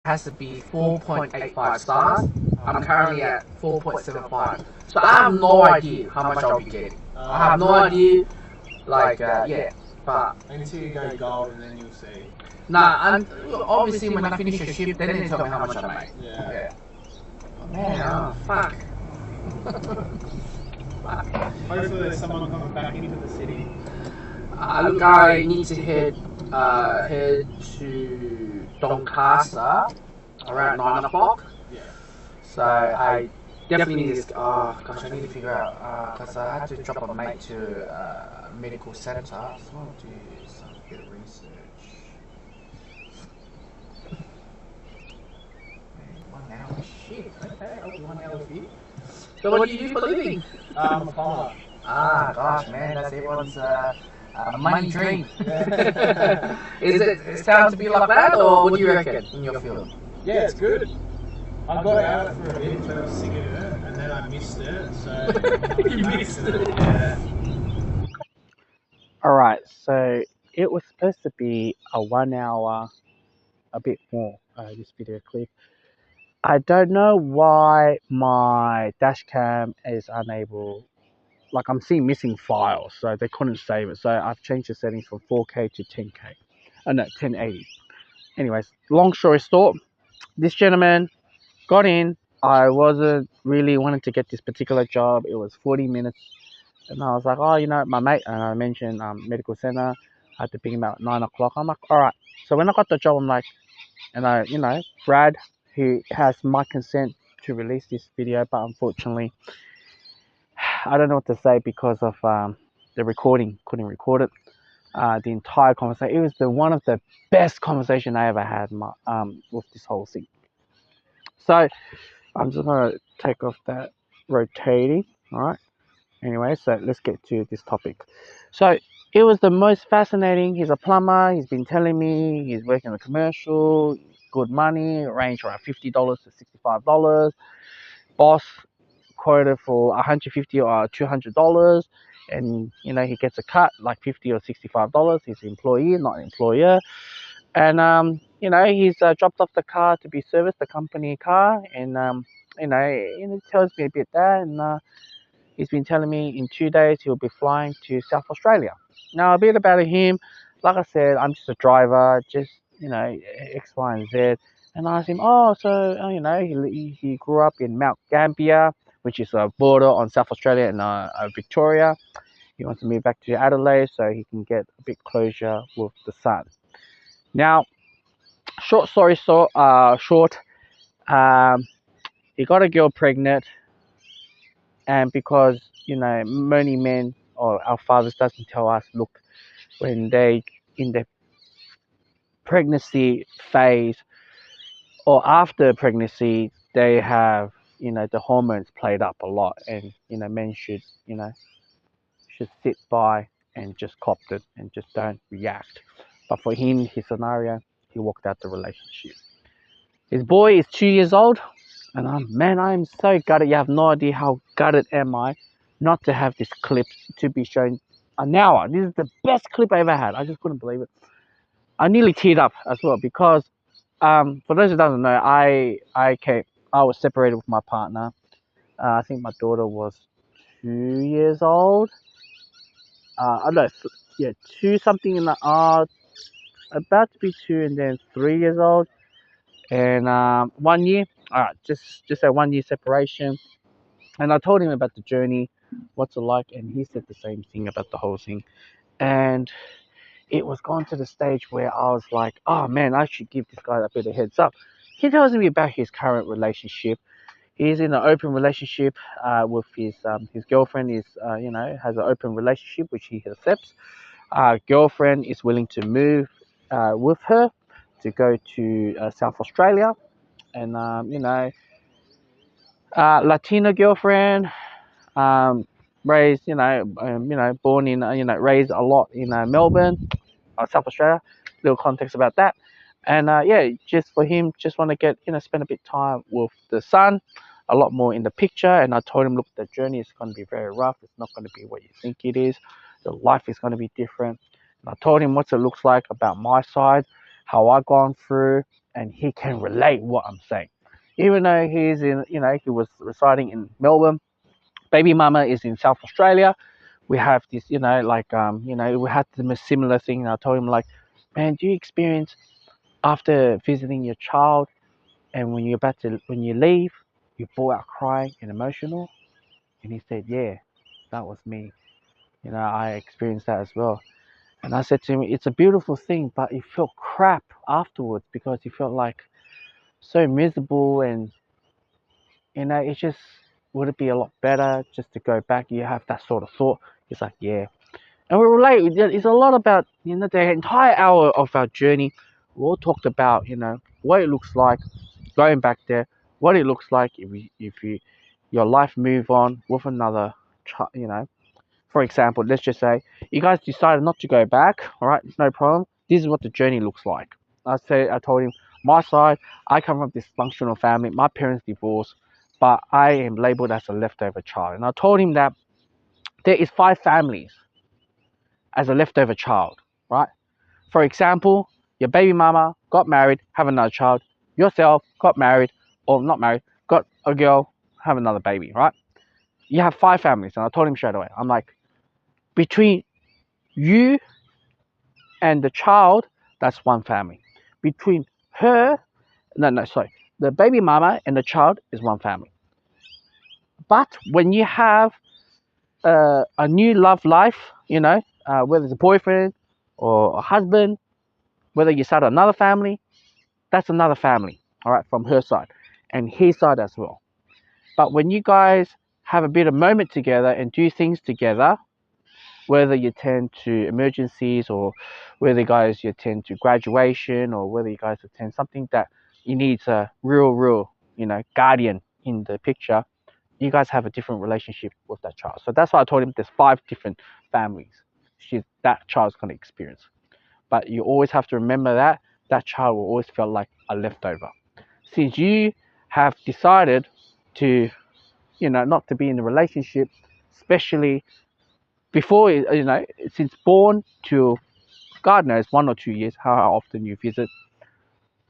has to be 4.85 stars. I'm currently at 4.75. So I have no idea how much I'll be getting. I have no idea, yeah, but until you go gold, and then you'll see. nah, and obviously when I finish a shift, then they tell me how much I make. Yeah. Man, oh, fuck. Hopefully there's someone coming back into the city. Look, I need to head to Doncaster around 9 o'clock. Yeah. So I definitely need this. Oh gosh, I need to figure out because I had to drop a mate to a medical centre. So I want to do some bit of research. Man, 1 hour, shit. Okay, I'll do 1 hour with you. So what do you do for a living? I'm a plumber. Gosh, man, that's everyone's money dream. Yeah. Is it time to be like that, or what do you reckon in your field? Yeah, it's good. I got out of it for a bit, but I was sick of it, and then I missed it, so... You missed it? Yeah. Alright, so it was supposed to be a 1 hour, a bit more, this video clip. I don't know why my dash cam is unable, like I'm seeing missing files, so they couldn't save it. So I've changed the settings from 4K to 10K. No, 1080. Anyways, long story short, this gentleman got in. I wasn't really wanting to get this particular job. It was 40 minutes. And I was like, oh, you know, my mate, and I mentioned medical center. I had to pick him out at 9 o'clock. I'm like, all right. So when I got the job, I'm like, and you know, Brad, who has my consent to release this video, but unfortunately, I don't know what to say because of the recording. Couldn't record it. The entire conversation. It was one of the best conversation I ever had with this whole thing. So I'm just gonna take off that rotating. All right. Anyway, so let's get to this topic. So it was the most fascinating. He's a plumber. He's been telling me he's working in a commercial, good money, range around $50 to $65. Boss quoted for $150 or $200, and you know he gets a cut like $50 or $65. He's an employee, not an employer, and you know he's dropped off the car to be serviced, the company car, and you know it tells me a bit that, and he's been telling me in 2 days he'll be flying to South Australia. Now, a bit about him, like I said, I'm just a driver, just, you know, X, Y, and Z. And I asked him, oh, so, you know, he grew up in Mount Gambier, which is a border on South Australia and Victoria. He wants to move back to Adelaide so he can get a bit closure with the sun. Now, short story short, he got a girl pregnant, and because you know many men or our fathers doesn't tell us, look, when they in the pregnancy phase or after pregnancy, they have, you know, the hormones played up a lot, and you know men should, you know, should sit by and just cop it and just don't react. But for him, his scenario, he walked out the relationship. His boy is 2 years old, and I'm so gutted. You have no idea how gutted am I not to have this clip to be shown an hour. This is the best clip I ever had. I just couldn't believe it. I nearly teared up as well because, for those who don't know, I was separated with my partner. I think my daughter was 2 years old. I don't know, yeah, two something in the about to be 2 and then 3 years old. And 1 year, all right, just a 1 year separation. And I told him about the journey, what's it like, and he said the same thing about the whole thing. And it was gone to the stage where I was like, oh man, I should give this guy a bit of heads up. He tells me about his current relationship. He's in an open relationship with his girlfriend. Is you know, has an open relationship which he accepts. Girlfriend is willing to move with her to go to South Australia, and you know, Latina girlfriend, raised, born in, raised a lot in Melbourne, South Australia. Little context about that, and yeah, just for him, just want to get, spend a bit time with the son, a lot more in the picture. And I told him, look, the journey is going to be very rough. It's not going to be what you think it is. The life is going to be different. And I told him what it looks like about my side, how I gone through, and he can relate what I'm saying. Even though he's in, he was residing in Melbourne, baby mama is in South Australia. We have this, we had the similar thing. And I told him like, man, do you experience after visiting your child, and when you leave, you fall out crying and emotional? And he said, yeah, that was me. I experienced that as well. And I said to him, it's a beautiful thing, but you felt crap afterwards because you felt like so miserable, and it's just, would it be a lot better just to go back? You have that sort of thought. He's like, yeah. And we relate. It's a lot about, the entire hour of our journey. We all talked about, what it looks like going back there, what it looks like if your life move on with another, for example, let's just say you guys decided not to go back. All right, it's no problem. This is what the journey looks like. I told him, my side, I come from a dysfunctional family. My parents divorced, but I am labeled as a leftover child. And I told him that there is 5 families as a leftover child, right? For example, your baby mama got married, have another child. Yourself got married, or not married, got a girl, have another baby, right? You have 5 families. And I told him straight away, I'm like, between you and the child, that's one family. Between her, no, sorry, the baby mama and the child is one family. But when you have a new love life, whether it's a boyfriend or a husband, whether you start another family, that's another family, all right, from her side and his side as well. But when you guys have a bit of moment together and do things together, whether you attend to emergencies, or whether you attend to graduation, or whether you guys attend something that you need a real, guardian in the picture, you guys have a different relationship with that child. So that's why I told him there's 5 different families that child's going to experience. But you always have to remember that child will always feel like a leftover. Since you have decided to, not to be in a relationship, especially before, since born to God knows 1 or 2 years, how often you visit,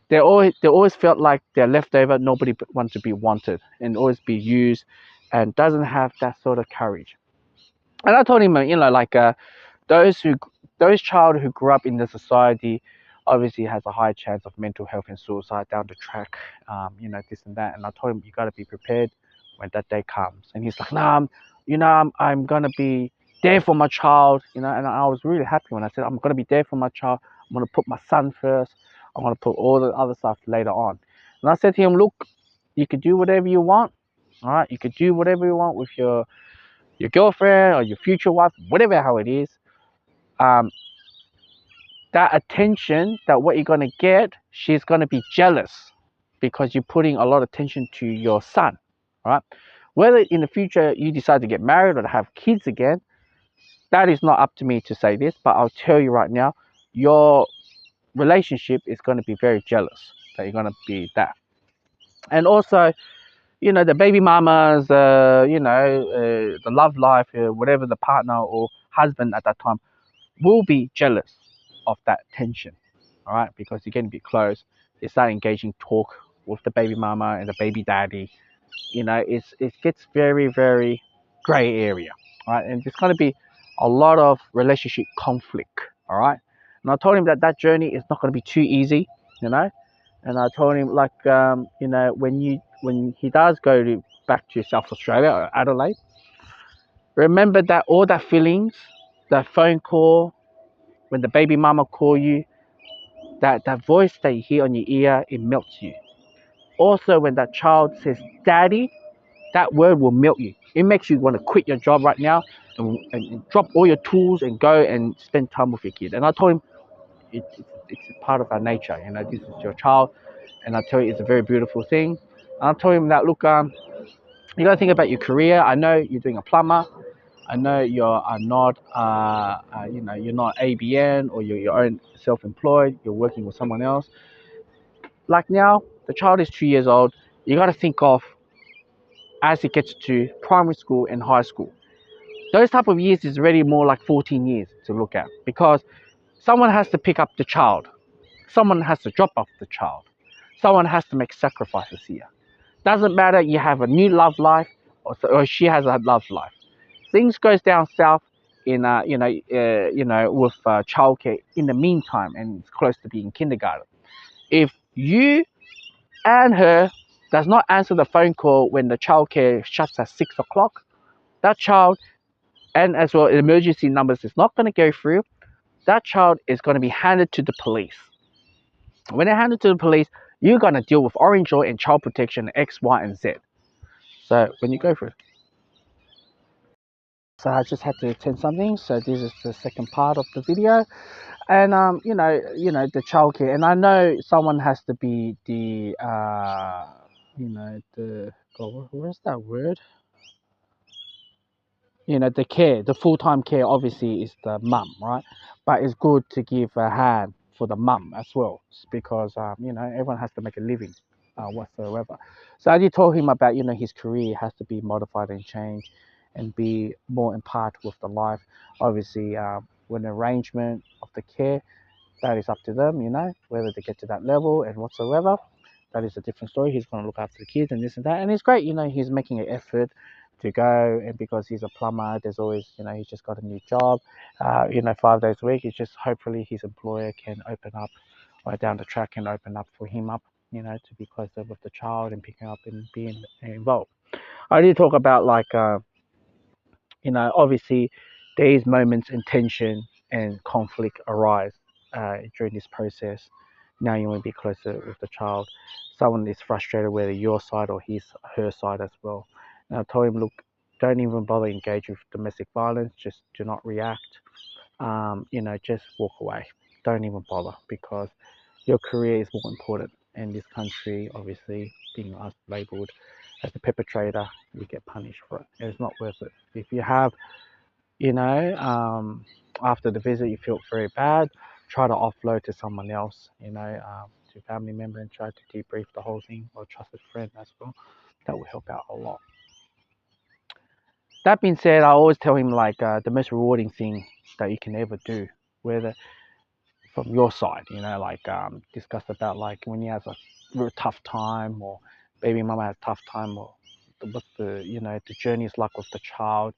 they always felt like they're leftover. Nobody wants to be wanted and always be used, and doesn't have that sort of courage. And I told him, those child who grew up in the society obviously has a high chance of mental health and suicide down the track, this and that. And I told him, you got to be prepared when that day comes. And he's like, no, I'm gonna be there for my child, and I was really happy when I said, I'm gonna be there for my child. I'm gonna put my son first. I'm gonna put all the other stuff later on. And I said to him, look, you could do whatever you want. All right, you could do whatever you want with your girlfriend or your future wife, whatever how it is. That attention, that what you're gonna get, she's gonna be jealous because you're putting a lot of attention to your son. All right, whether in the future you decide to get married or to have kids again, that is not up to me to say this, but I'll tell you right now, your relationship is going to be very jealous that you're going to be that. And also, the baby mamas, the love life, whatever the partner or husband at that time will be jealous of that tension, all right? Because you're getting a bit close. They start engaging talk with the baby mama and the baby daddy. It gets very, very gray area, all right? And there's going to be a lot of relationship conflict, all right? And I told him that journey is not going to be too easy, And I told him, like, when he does go back to South Australia or Adelaide, remember that all that feelings, that phone call, when the baby mama call you, that voice that you hear on your ear, it melts you. Also, when that child says, daddy, that word will melt you. It makes you want to quit your job right now and drop all your tools and go and spend time with your kid. And I told him, it's a part of our nature. This is your child. And I tell you, it's a very beautiful thing. And I told him that, look, you got to think about your career. I know you're doing a plumber. I know you're not, you're not ABN, or you're your own self-employed. You're working with someone else. Like now, the child is 2 years old. You got to think of as it gets to primary school and high school. Those type of years is already more like 14 years to look at, because someone has to pick up the child. Someone has to drop off the child. Someone has to make sacrifices here. Doesn't matter you have a new love life or she has a love life. Things goes down south in with childcare in the meantime, and it's close to being kindergarten. If you and her does not answer the phone call when the childcare shuts at 6 o'clock, that child and as well emergency numbers is not going to go through. That child is going to be handed to the police. When they're handed to the police, you're going to deal with orange law and child protection X, Y, and Z. So when you go through. So I just had to attend something. So this is the second part of the video. And the childcare. And I know someone has to be the where's that word? The care, the full-time care obviously is the mum, right? But it's good to give a hand for the mum as well, because everyone has to make a living whatsoever. So I did tell him about his career has to be modified and changed and be more in part with the life. Obviously, when arrangement of the care, that is up to them, whether they get to that level and whatsoever. That is a different story. He's going to look after the kids and this and that, and it's great. He's making an effort to go, and because he's a plumber, there's always, he's just got a new job, 5 days a week. It's just hopefully his employer can open up, or down the track can open up for him up, to be closer with the child and picking up and being involved. I did talk about obviously there is moments in tension and conflict arise during this process. Now you want to be closer with the child. Someone is frustrated, whether your side or her side as well. And I told him, look, don't even bother engage with domestic violence. Just do not react. Just walk away. Don't even bother, because your career is more important. And this country, obviously, being us labelled as the perpetrator, you get punished for it. It's not worth it. If you have, after the visit you feel very bad, try to offload to someone else, to a family member, and try to debrief the whole thing, or a trusted friend as well. That will help out a lot. That being said, I always tell him the most rewarding thing that you can ever do, whether from your side, discuss about when he has a real tough time, or baby mama has a tough time, or what the journey is like with the child.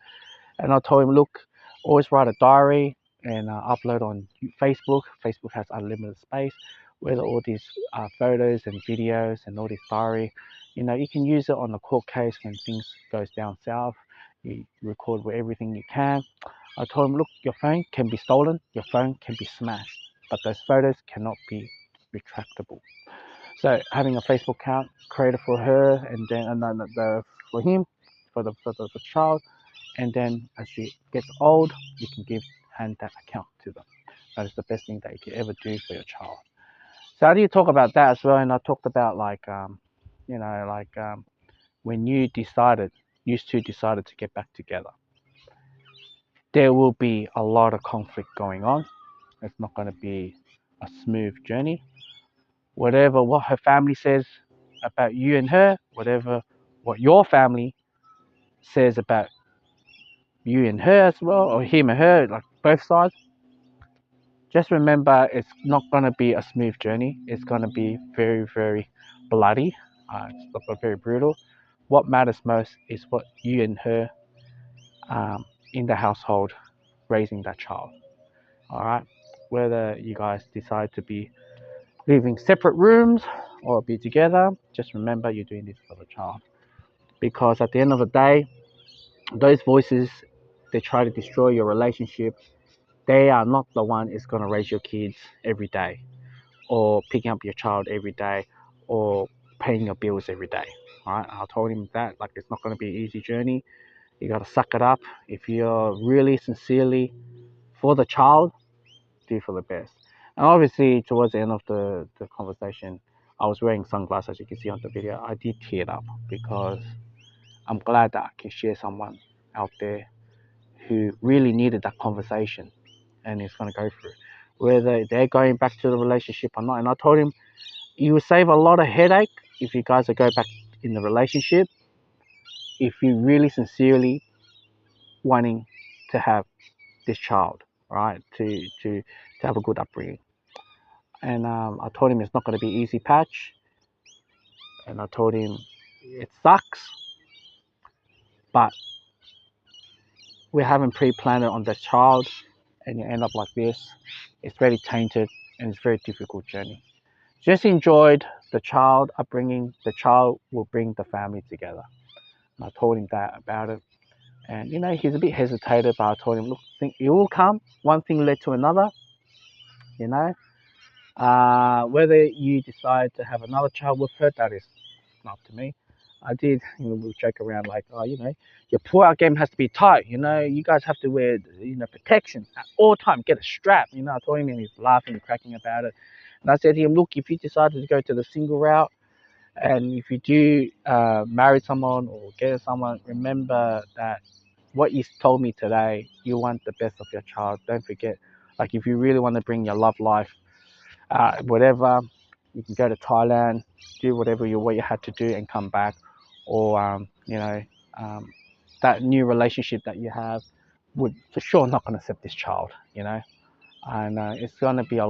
And I told him, look, always write a diary and upload on Facebook. Facebook has unlimited space, whether all these photos and videos and all this diary, you can use it on the court case when things goes down south. You record with everything you can. I told him, look, your phone can be stolen, your phone can be smashed, but those photos cannot be retractable. So having a Facebook account created for her, and then for him, for the child, and then as she gets old, you can hand that account to them. That is the best thing that you can ever do for your child. So I did talk about that as well, and I talked about when you two decided to get back together, there will be a lot of conflict going on. It's not going to be a smooth journey. Whatever what her family says about you and her, whatever what your family says about you and her as well, or him and her, both sides, just remember it's not going to be a smooth journey. It's going to be very, very bloody. It's very brutal. What matters most is what you and her in the household raising that child. All right, whether you guys decide to be living separate rooms or be together, just remember you're doing this for the child, because at the end of the day, those voices, they try to destroy your relationship. They are not the one is going to raise your kids every day, or picking up your child every day, or paying your bills every day. All right, I told him that it's not going to be an easy journey. You got to suck it up. If you're really sincerely for the child, do for the best. And obviously, towards the end of the conversation, I was wearing sunglasses, as you can see on the video. I did tear up, because I'm glad that I can share someone out there who really needed that conversation and is going to go through, whether they're going back to the relationship or not. And I told him, you will save a lot of headache if you guys go back in the relationship, if you really sincerely wanting to have this child, right, to have a good upbringing. And I told him it's not going to be easy patch, And I told him it sucks, but we haven't pre-planned it on the child, and you end up like this. It's very tainted and it's a very difficult journey. Just enjoyed the child upbringing. The child will bring the family together. And I told him that about it. And you know, he's a bit hesitated, but I told him, look, think it will come. One thing led to another, you know. Whether you decide to have another child with her, that is not up to me. I did, you know, we'll joke around like, oh, you know, your pull-out game has to be tight. You know, you guys have to wear, you know, protection at all time. Get a strap. You know, I told him, and he's laughing and cracking about it. And I said to him, look, if you decided to go to the single route, and if you do marry someone or get someone, remember that what you told me today, you want the best of your child. Don't forget, like if you really want to bring your love life, whatever, you can go to Thailand, do whatever what you had to do and come back. Or, you know, um, that new relationship that you have would for sure not going to accept this child, you know. And it's going to be a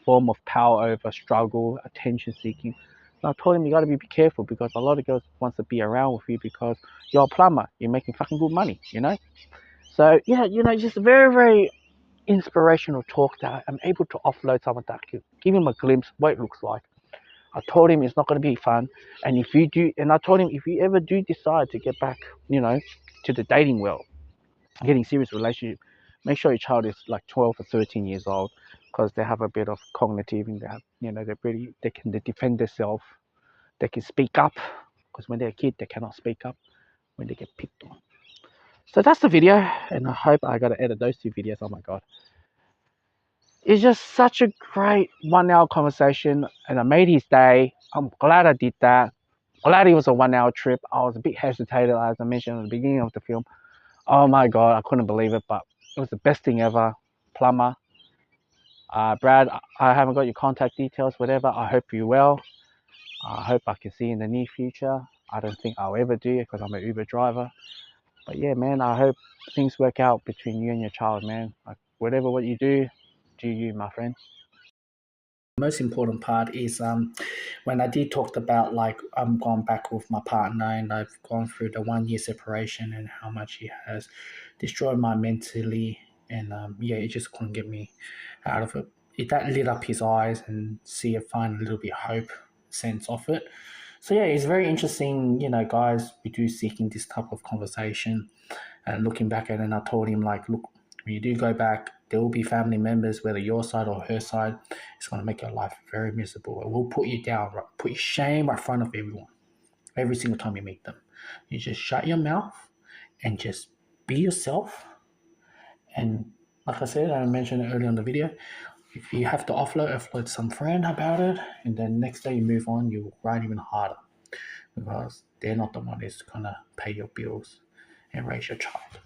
form of power over struggle, attention seeking. And I told him you got to be careful because a lot of girls wants to be around with you because you're a plumber, you're making fucking good money, you know. So yeah, you know, just very, very inspirational talk that I'm able to offload someone that could give him a glimpse what it looks like. I told him it's not going to be fun, and if you do, and I told him if you ever do decide to get back, you know, to the dating world, getting serious relationship, make sure your child is like 12 or 13 years old, because they have a bit of cognitive and they have, you know, they can defend themselves, they can speak up, because when they're a kid they cannot speak up when they get picked on. So that's the video, and I hope I got to edit those two videos. Oh my god, it's just such a great 1 hour conversation, and I made his day. I'm glad I did that. Glad it was a 1 hour trip. I was a bit hesitated, as I mentioned at the beginning of the film. Oh my god, I couldn't believe it, but it was the best thing ever. Plumber. Brad, I haven't got your contact details, whatever. I hope you're well. I hope I can see you in the near future. I don't think I'll ever do it because I'm an Uber driver. But yeah, man, I hope things work out between you and your child, man. Like, whatever what you do you, my friend. Most important part is when I did talk about like I'm gone back with my partner and I've gone through the 1 year separation and how much he has destroyed my mentally, and yeah, it just couldn't get me out of it. That lit up his eyes and see it, find a little bit hope sense of it. So yeah, it's very interesting, you know, guys. We do seeking this type of conversation and looking back at it. And I told him like, look, when you do go back, there will be family members, whether your side or her side. It's going to make your life very miserable. It will put you down, right? Put your shame right in front of everyone. Every single time you meet them, you just shut your mouth and just be yourself. And like I said, I mentioned it earlier in the video, if you have to offload some friend about it, and then next day you move on, you grind even harder because they're not the one that's going to pay your bills and raise your child.